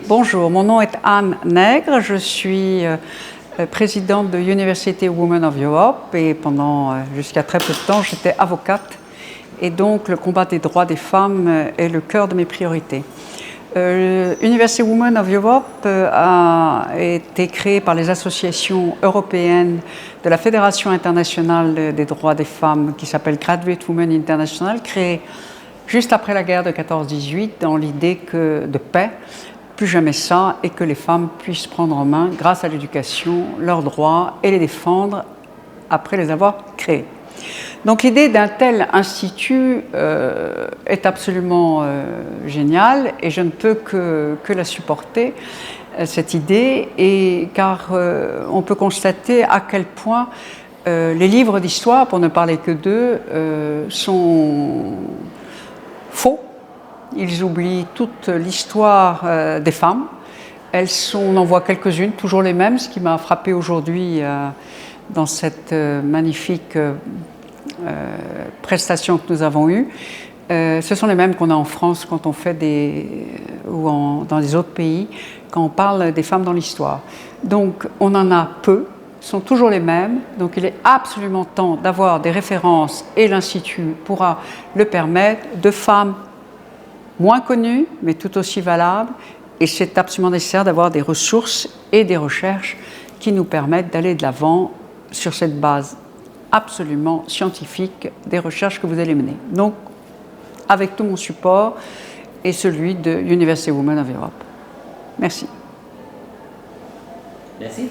Bonjour, mon nom est Anne Nègre, je suis présidente de University Women of Europe et pendant jusqu'à très peu de temps j'étais avocate et donc le combat des droits des femmes est le cœur de mes priorités. University Women of Europe a été créée par les associations européennes de la Fédération internationale des droits des femmes qui s'appelle Graduate Women International, créée juste après la guerre de 14-18 dans l'idée de paix, plus jamais ça, et que les femmes puissent prendre en main, grâce à l'éducation, leurs droits et les défendre après les avoir créés. Donc l'idée d'un tel institut est absolument géniale et je ne peux que la supporter, cette idée, car on peut constater à quel point les livres d'histoire, pour ne parler que d'eux, sont faux. Ils oublient toute l'histoire des femmes. On en voit quelques-unes, toujours les mêmes, ce qui m'a frappé aujourd'hui dans cette magnifique prestation que nous avons eue. Ce sont les mêmes qu'on a en France quand on fait dans les autres pays, quand on parle des femmes dans l'histoire. Donc on en a peu, sont toujours les mêmes, donc il est absolument temps d'avoir des références et l'Institut pourra le permettre, de femmes moins connues mais tout aussi valables, et c'est absolument nécessaire d'avoir des ressources et des recherches qui nous permettent d'aller de l'avant sur cette base absolument scientifique des recherches que vous allez mener. Donc, avec tout mon support et celui de University Women of Europe. Merci. Merci.